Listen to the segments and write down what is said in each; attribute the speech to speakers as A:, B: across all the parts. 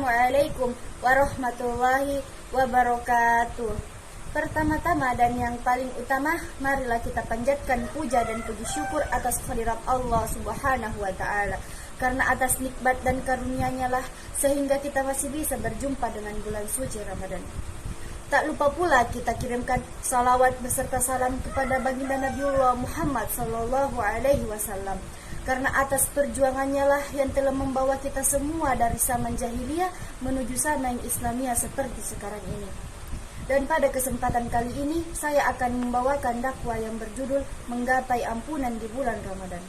A: Assalamualaikum warahmatullahi wabarakatuh. Pertama-tama dan yang paling utama, marilah kita panjatkan puja dan puji syukur atas kehadirat Allah Subhanahu wa Ta'ala. Karena atas nikmat dan karunia-Nya lah sehingga kita masih bisa berjumpa dengan bulan suci Ramadan. Tak lupa pula kita kirimkan salawat beserta salam kepada baginda Nabiullah Muhammad sallallahu alaihi wasallam. Karena atas perjuangannya lah yang telah membawa kita semua dari zaman jahiliyah menuju sana yang Islamiyah seperti sekarang ini. Dan pada kesempatan kali ini saya akan membawakan dakwah yang berjudul Menggapai Ampunan di Bulan Ramadan.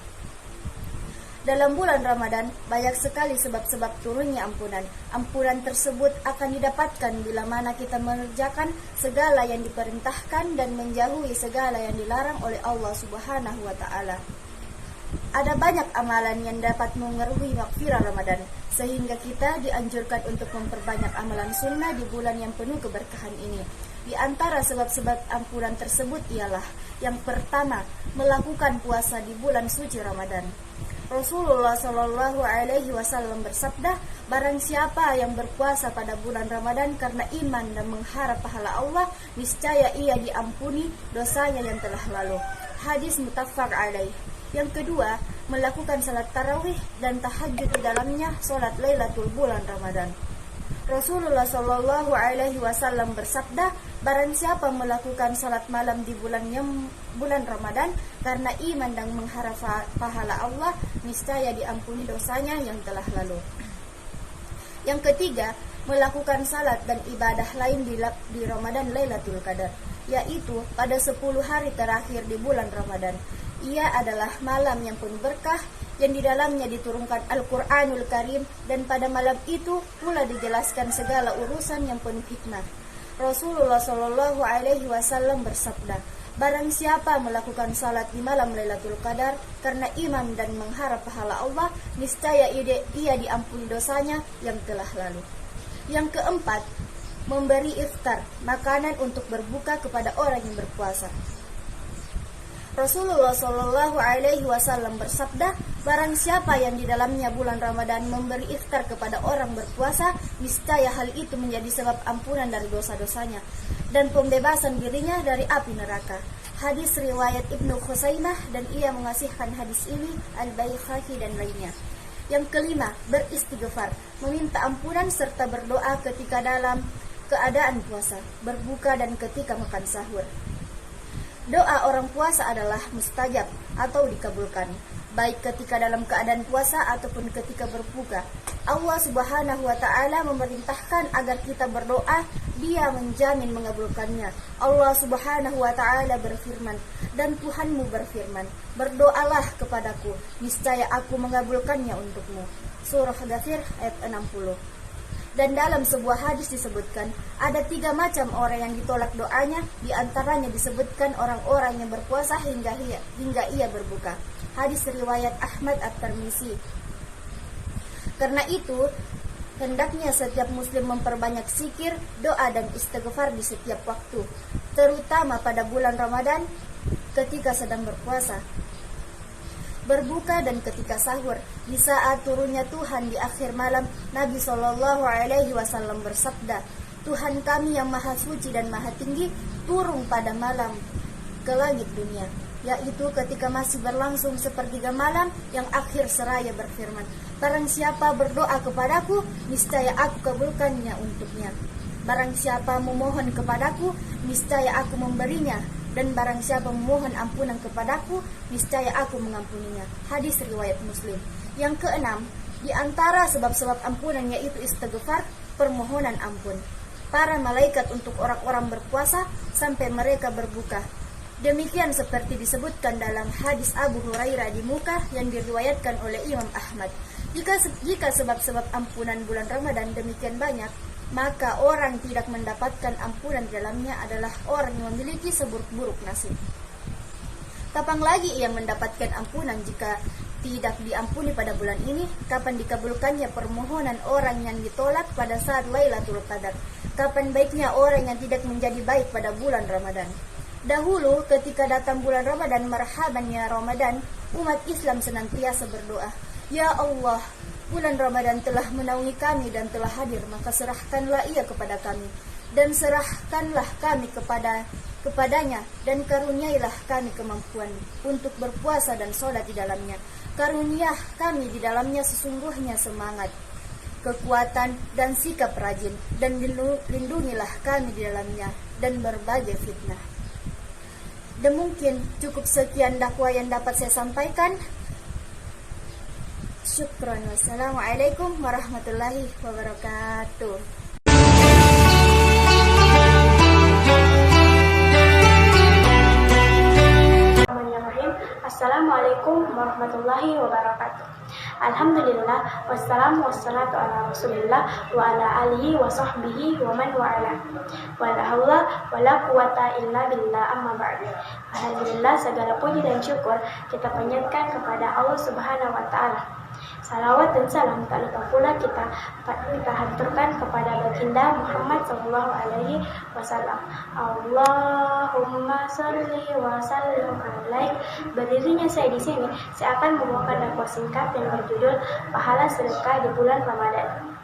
A: Dalam bulan Ramadan, banyak sekali sebab-sebab turunnya ampunan. Ampunan tersebut akan didapatkan bila mana kita mengerjakan segala yang diperintahkan dan menjauhi segala yang dilarang oleh Allah Subhanahu wa Ta'ala. Ada banyak amalan yang dapat mengaruhi makfirah Ramadan, sehingga kita dianjurkan untuk memperbanyak amalan sunnah di bulan yang penuh keberkahan ini. Di antara sebab-sebab ampunan tersebut ialah: yang pertama, melakukan puasa di bulan suci Ramadan. Rasulullah Shallallahu Alaihi Wasallam bersabda, barang siapa yang berpuasa pada bulan Ramadan karena iman dan mengharap pahala Allah, niscaya ia diampuni dosanya yang telah lalu. Hadis muttafaq alaih. Yang kedua, melakukan salat tarawih dan tahajud di dalamnya, salat Lailatul bulan Ramadan. Rasulullah Shallallahu Alaihi Wasallam bersabda, barang siapa melakukan salat malam di bulan Ramadan karena iman dan mengharap pahala Allah, niscaya diampuni dosanya yang telah lalu. Yang ketiga, melakukan salat dan ibadah lain di Ramadan Lailatul Qadar, yaitu pada 10 hari terakhir di bulan Ramadan. Ia adalah malam yang penuh berkah, yang di dalamnya diturunkan Al-Quranul Karim, dan pada malam itu pula dijelaskan segala urusan yang penuh hikmah. Rasulullah Shallallahu Alaihi Wasallam bersabda, barang siapa melakukan salat di malam Lailatul Qadar karena iman dan mengharap pahala Allah, niscaya ia diampuni dosanya yang telah lalu. Yang keempat, memberi iftar, makanan untuk berbuka kepada orang yang berpuasa. Rasulullah Shallallahu Alaihi Wasallam bersabda, barang siapa yang di dalamnya bulan Ramadan memberi iftar kepada orang berpuasa, niscaya hal itu menjadi sebab ampunan dari dosa-dosanya dan pembebasan dirinya dari api neraka. Hadis riwayat Ibnu Khuzaimah, dan ia mengasihkan hadis ini Al-Baihaqi dan lainnya. Yang kelima, beristighfar, meminta ampunan serta berdoa ketika dalam keadaan puasa, berbuka dan ketika makan sahur. Doa orang puasa adalah mustajab atau dikabulkan, baik ketika dalam keadaan puasa ataupun ketika berbuka. Allah Subhanahu wa Ta'ala memerintahkan agar kita berdoa, Dia menjamin mengabulkannya. Allah Subhanahu wa Ta'ala berfirman, dan Tuhanmu berfirman, berdoalah kepadaku, niscaya aku mengabulkannya untukmu. Surah Ghafir ayat 60. Dan dalam sebuah hadis disebutkan, ada 3 macam orang yang ditolak doanya, di antaranya disebutkan orang-orang yang berpuasa hingga ia berbuka. Hadis riwayat Ahmad At-Tirmizi. Karena itu, hendaknya setiap muslim memperbanyak zikir, doa dan istighfar di setiap waktu, terutama pada bulan Ramadan ketika sedang berpuasa, berbuka dan ketika sahur. Di saat turunnya Tuhan di akhir malam, Nabi Shallallahu Alaihi Wasallam bersabda, Tuhan kami yang maha suci dan maha tinggi turun pada malam ke langit dunia, yaitu ketika masih berlangsung sepertiga malam yang akhir seraya berfirman, barang siapa berdoa kepadaku, niscaya aku kabulkannya untuknya. Barang siapa memohon kepadaku, niscaya aku memberinya. Dan barang siapa memohon ampunan kepadaku, niscaya aku mengampuninya. Hadis riwayat Muslim. Yang keenam, di antara sebab-sebab ampunan yaitu istighfar, permohonan ampun para malaikat untuk orang-orang berpuasa sampai mereka berbuka. Demikian seperti disebutkan dalam hadis Abu Hurairah di muka yang diriwayatkan oleh Imam Ahmad. Jika sebab-sebab ampunan bulan Ramadan demikian banyak, maka orang tidak mendapatkan ampunan di dalamnya adalah orang yang memiliki seburuk-buruk nasib. Kapan lagi ia mendapatkan ampunan jika tidak diampuni pada bulan ini? Kapan dikabulkannya permohonan orang yang ditolak pada saat Lailatul Qadar? Kapan baiknya orang yang tidak menjadi baik pada bulan Ramadan? Dahulu ketika datang bulan Ramadan, marhaban ya Ramadan, umat Islam senantiasa berdoa, ya Allah, Bulan Ramadan telah menaungi kami dan telah hadir, maka serahkanlah ia kepada kami, dan serahkanlah kami kepadanya, dan karuniailah kami kemampuan untuk berpuasa dan sholat di dalamnya. Karunia kami di dalamnya sesungguhnya semangat, kekuatan, dan sikap rajin, dan lindungilah kami di dalamnya dan berbagai fitnah. Dan mungkin cukup sekian dakwah yang dapat saya sampaikan. Syukran. Wassalamualaikum warahmatullahi wabarakatuh.
B: Assalamualaikum warahmatullahi wabarakatuh. Alhamdulillah, wassalatu ala rasulillah wa ala alihi wa sahbihi wa man wa'ala. Wa la hawla wa la quwata illa billah, amma ba'du. Alhamdulillah, segala puji dan syukur kita panjatkan kepada Allah Subhanahu wa ta'ala. Salawat dan salam tak lupa pula kita haturkan kepada baginda Muhammad sallallahu alaihi wasallam. Allahumma shalli wa sallim alaih. Berdirinya saya di sini, saya akan membawakan dakwah singkat yang berjudul Pahala Sedekah di Bulan Ramadan.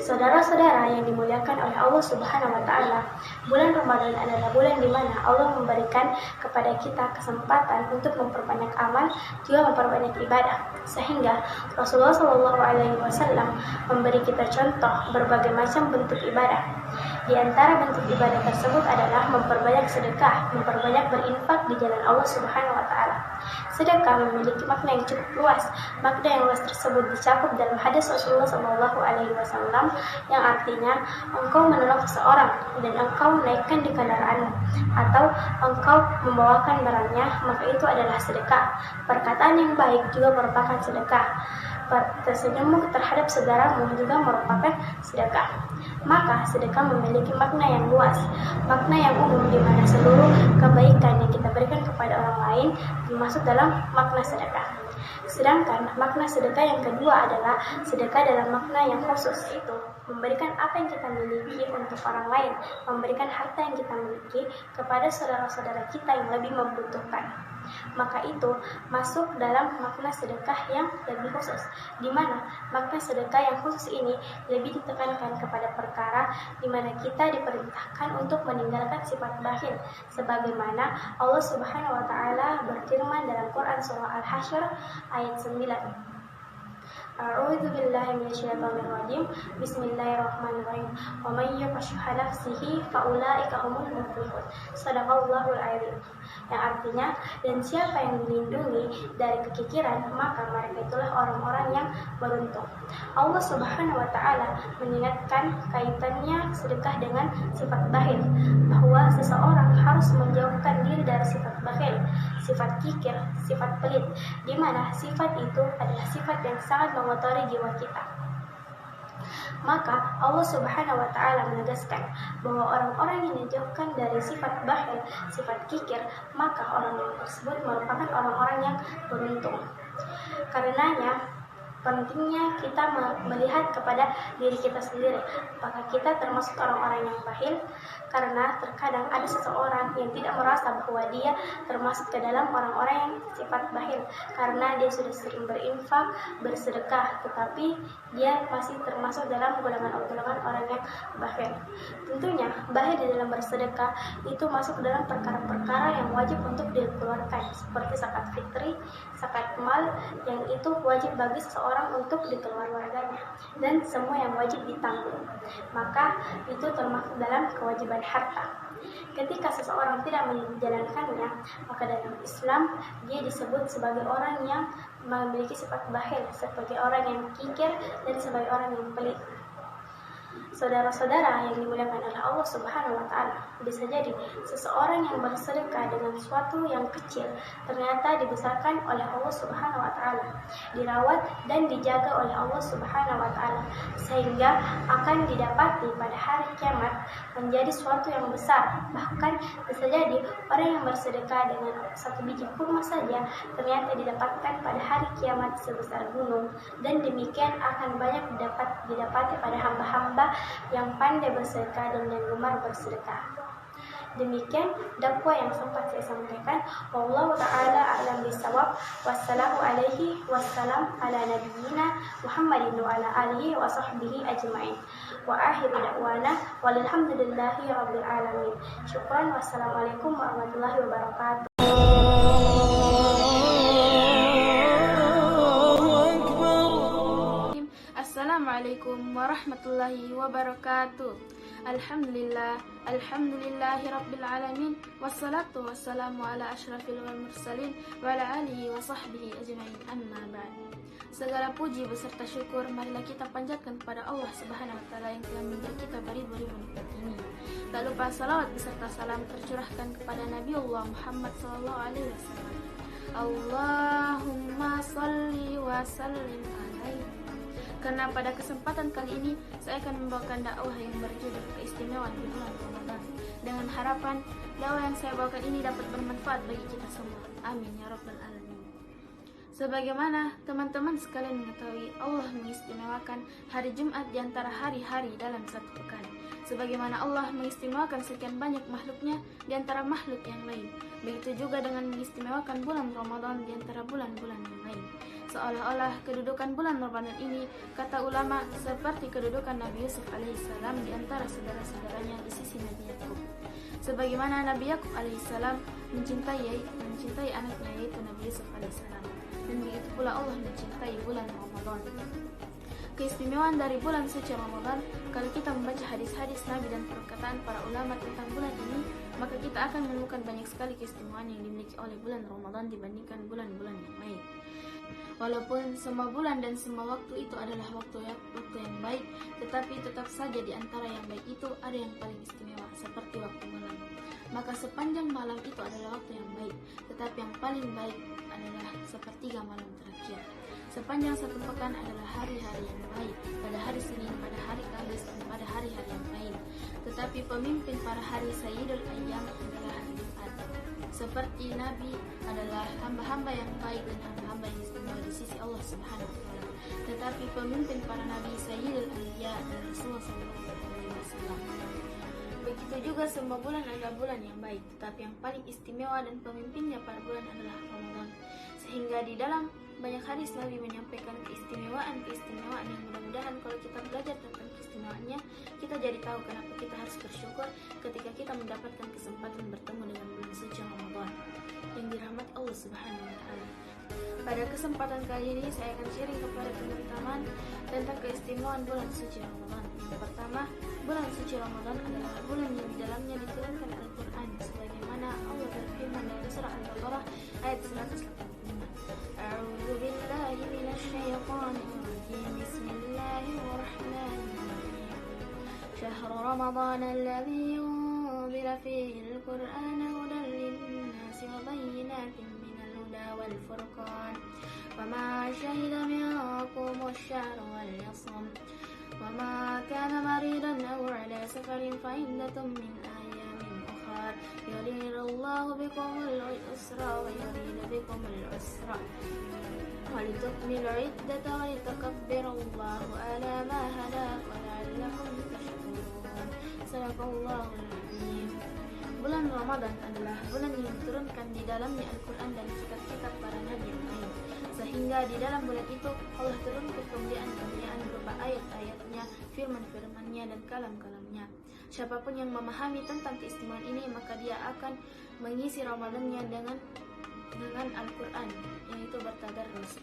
B: Saudara-saudara yang dimuliakan oleh Allah Subhanahu wa ta'ala, bulan Ramadan adalah bulan di mana Allah memberikan kepada kita kesempatan untuk memperbanyak amal, juga memperbanyak ibadah. Sehingga Rasulullah SAW memberi kita contoh berbagai macam bentuk ibadah. Di antara bentuk ibadah tersebut adalah memperbanyak sedekah, memperbanyak berinfak di jalan Allah Subhanahu wa ta'ala. Sedekah memiliki makna yang cukup luas. Makna yang luas tersebut dicakup dalam hadis Rasulullah SAW yang artinya engkau menolong seseorang dan engkau menaikkan di kendaraanmu, atau engkau membawakan barangnya, maka itu adalah sedekah. Perkataan yang baik juga merupakan sedekah. Tersenyummu terhadap saudaramu juga merupakan sedekah. Maka sedekah memiliki makna yang luas, makna yang umum, di mana seluruh kebaikan yang kita berikan kepada orang lain termasuk dalam makna sedekah. Sedangkan makna sedekah yang kedua adalah sedekah dalam makna yang khusus, yaitu memberikan apa yang kita miliki untuk orang lain, memberikan harta yang kita miliki kepada saudara-saudara kita yang lebih membutuhkan. Maka itu masuk dalam makna sedekah yang lebih khusus, di mana makna sedekah yang khusus ini lebih ditekankan kepada perkara di mana kita diperintahkan untuk meninggalkan sifat bakhil, sebagaimana Allah Subhanahu wa ta'ala berfirman dalam Quran surah Al-Hasyr ayat 9. A'udzu billahi minasyaitonir rajim. Bismillahirrahmanirrahim. Wa may yuqashsha nafsihi fa ulaika humul muflihun. Shadaqallahul adzim. Yang artinya, dan siapa yang dilindungi dari kekikiran, maka mereka itulah orang-orang yang beruntung. Allah Subhanahu wa ta'ala mengingatkan kaitannya sedekah dengan sifat bakhil, bahwa seseorang harus menjauhkan diri dari sifat bakhil, sifat kikir, sifat pelit, di mana sifat itu adalah sifat yang sangat mengotori jiwa kita. Maka Allah Subhanahu wa ta'ala menegaskan bahwa orang-orang yang dijauhkan dari sifat bakhil, sifat kikir, maka orang tersebut merupakan orang-orang yang beruntung. Karenanya pentingnya kita melihat kepada diri kita sendiri, apakah kita termasuk orang-orang yang bakhil, karena terkadang ada seseorang yang tidak merasa bahwa dia termasuk ke dalam orang-orang yang sifat bakhil, karena dia sudah sering berinfak, bersedekah, tetapi dia masih termasuk dalam golongan orang yang bakhil. Tentunya bakhil di dalam bersedekah itu masuk dalam perkara-perkara yang wajib untuk dikeluarkan, seperti zakat fitri, zakat mal, yang itu wajib bagi seseorang untuk dikeluarkannya, dan semua yang wajib ditanggung. Maka itu termasuk dalam kewajiban harta. Ketika seseorang tidak menjalankannya, maka dalam Islam dia disebut sebagai orang yang memiliki sifat bakhil, sebagai orang yang kikir, dan sebagai orang yang pelit. Saudara-saudara yang dimuliakan oleh Allah Subhanahu wa ta'ala, bisa jadi seseorang yang bersedekah dengan sesuatu yang kecil ternyata dibesarkan oleh Allah Subhanahu wa ta'ala, dirawat dan dijaga oleh Allah Subhanahu wa ta'ala, sehingga akan didapati pada hari kiamat menjadi sesuatu yang besar. Bahkan bisa jadi orang yang bersedekah dengan satu biji kurma saja ternyata didapatkan pada hari kiamat sebesar gunung, dan demikian akan banyak didapati pada hamba-hamba yang pandai bersedekah dan yang gemar bersedekah. Demikian dakwah yang sempat saya sampaikan. Wallahu ta'ala a'lam bishawab. Wassalamu alaihi wassalam ala nabiyyina Muhammadin wa ala alihi wa sahbihi ajma'in. Wa akhiru da'wana walhamdulillahi rabbil alamin. Syukran. Wassalamualaikum warahmatullahi wabarakatuh.
C: Assalamualaikum warahmatullahi wabarakatuh. Alhamdulillahi rabbil alamin. Wassalatu wassalamu ala asyrafil mursalin wa ala alihi wa sahbihi ajma'in, amma ba'd. Segala puji beserta syukur marilah kita panjatkan kepada Allah Subhanahu wa taala yang telah memberi kita beribu-ribu nikmat ini. Tak lupa salawat beserta salam tercurahkan kepada Nabi Allah Muhammad sallallahu alaihi wasallam. Allahumma shalli wa sallim alaihi. Karena pada kesempatan kali ini saya akan membawakan dakwah yang berjudul keistimewaan di bulan Ramadan, dengan harapan dakwah yang saya bawakan ini dapat bermanfaat bagi kita semua. Amin ya rabbal alamin. Sebagaimana teman-teman sekalian mengetahui, Allah mengistimewakan hari Jumat di antara hari-hari dalam satu pekan. Sebagaimana Allah mengistimewakan sekian banyak makhluknya di antara makhluk yang lain, begitu juga dengan mengistimewakan bulan Ramadan di antara bulan-bulan yang lain. Seolah-olah kedudukan bulan Ramadan ini, kata ulama, seperti kedudukan Nabi Yusuf alaihissalam di antara saudara-saudaranya di sisi Nabi Yakub. Sebagaimana Nabi Yakub alaihissalam mencintai anaknya yaitu Nabi Yusuf alaihissalam, dan begitu pula Allah mencintai bulan Ramadan. Keistimewaan dari bulan suci Ramadan, kalau kita membaca hadis-hadis Nabi dan perkataan para ulama tentang bulan ini, maka kita akan menemukan banyak sekali keistimewaan yang dimiliki oleh bulan Ramadan dibandingkan bulan-bulan yang lain. Walaupun semua bulan dan semua waktu itu adalah waktu yang baik, tetapi tetap saja di antara yang baik itu ada yang paling istimewa, seperti waktu malam. Maka sepanjang malam itu adalah waktu yang baik, tetapi yang paling baik adalah sepertiga malam terakhir. Sepanjang satu pekan adalah hari-hari yang baik, pada hari Senin, pada hari Kamis, dan pada hari-hari yang lain. Tetapi pemimpin para hari Sayyidul Ayyam adalah hari Jumat. Seperti Nabi adalah hamba-hamba yang baik dan hamba-hamba yang istimewa di sisi Allah Subhanahu wa taala. Tetapi pemimpin para nabi Sayyidul Anbiya dan Rasulullah SAW. Begitu juga semua bulan adalah bulan yang baik, tetapi yang paling istimewa dan pemimpinnya para bulan adalah Ramadan. Sehingga di dalam banyak hadis Nabi menyampaikan keistimewaan yang mudah-mudahan kalau kita belajar tentang keistimewaannya, kita jadi tahu kenapa kita harus bersyukur ketika kita mendapatkan kesempatan bertemu dengan bulan suci Ramadan yang dirahmati Allah Subhanahu wa taala. Pada kesempatan kali ini saya akan sharing kepada teman-teman tentang keistimewaan bulan suci Ramadan. Yang pertama, bulan suci Ramadan adalah bulan yang di dalamnya diturunkan Al-Quran, sebagaimana Allah berfirman dalam surah Al-Baqarah ayat 185. A'udzu billahi minasyaitonir rajim. Bismillahirrahmanirrahim. Syahrul Ramadan alladzi unzila fihi al-Qur'an hudan lin-nasi wa bayyinatin minal huda wal furqan. Faman shahida minkum ash-shahra falyasum. وما كان مريضا أو على سفر فعدة من أيام أخر يريد الله بكم اليسر ويريد بكم العسر ولتكملوا العدة ولتكبروا الله على ما هداكم ولعلكم تشكرون. صدق الله العظيم. Bulan Ramadan adalah bulan yang diturunkan di dalamnya Al-Quran dan kitab-kitab para nabi yang lain. Sehingga di dalam bulan itu Allah turunkan kemuliaan-kemuliaan berupa ayat-ayatnya, firman-firmannya, dan kalam-kalamnya. Siapapun yang memahami tentang keistimewaan ini, maka dia akan mengisi Ramadannya dengan Al-Quran, yaitu bertadarus.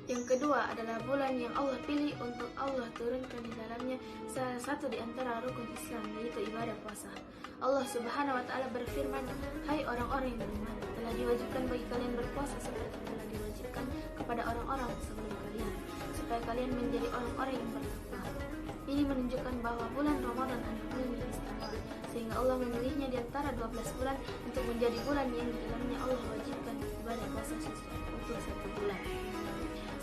C: Yang kedua adalah bulan yang Allah pilih untuk Allah turunkan di dalamnya salah satu di antara rukun Islam, yaitu ibadah puasa. Allah Subhanahu wa taala berfirman, "Hai orang-orang yang beriman, telah diwajibkan bagi kalian berpuasa seperti telah diwajibkan kepada orang-orang sebelum kalian, supaya kalian menjadi orang-orang yang bertakwa." Ini menunjukkan bahwa bulan Ramadan adalah bulan yang istimewa, sehingga Allah memilihnya di antara 12 bulan untuk menjadi bulan yang di dalamnya Allah wajibkan ibadah puasa untuk satu bulan.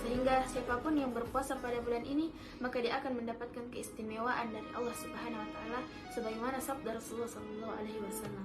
C: Sehingga siapapun yang berpuasa pada bulan ini, maka dia akan mendapatkan keistimewaan dari Allah Subhanahu wa taala sebagaimana sabda Rasulullah sallallahu alaihi wasallam.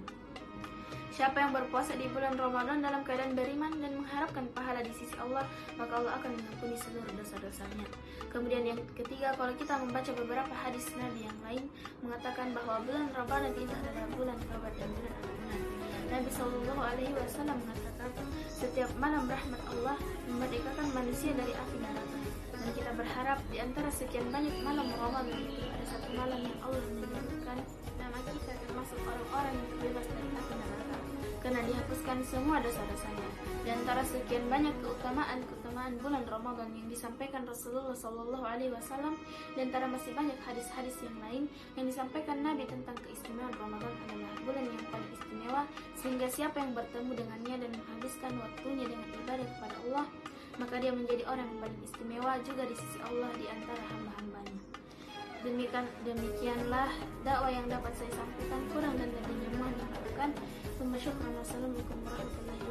C: Siapa yang berpuasa di bulan Ramadan dalam keadaan beriman dan mengharapkan pahala di sisi Allah, maka Allah akan mengampuni seluruh dosa-dosanya. Kemudian yang ketiga, kalau kita membaca beberapa hadis Nabi yang lain mengatakan bahwa bulan Ramadan itu adalah bulan taubat dan bulan ampunan. Nabi Shallallahu Alaihi Wasallam mengatakan, setiap malam rahmat Allah memerdekakan manusia dari api neraka. Dan kita berharap di antara sekian banyak malam Ramadan itu ada satu malam yang Allah menyebutkan nama kita termasuk orang-orang yang terbebas dari api neraka, karena dihapuskan semua dosa-dosanya. Di antara sekian banyak keutamaan bulan Ramadan yang disampaikan Rasulullah Shallallahu Alaihi Wasallam, di antara masih banyak hadis-hadis yang lain yang disampaikan Nabi tentang keistimewaan Ramadan adalah bulan yang paling istimewa, sehingga siapa yang bertemu dengannya dan menghabiskan waktunya dengan ibadah kepada Allah, maka dia menjadi orang yang paling istimewa juga di sisi Allah di antara hamba-hambanya. Demikianlah dakwah yang dapat saya sampaikan, kurang dan lebihnya mohon dimaafkan. Wassalamualaikum warahmatullahi wabarakatuh.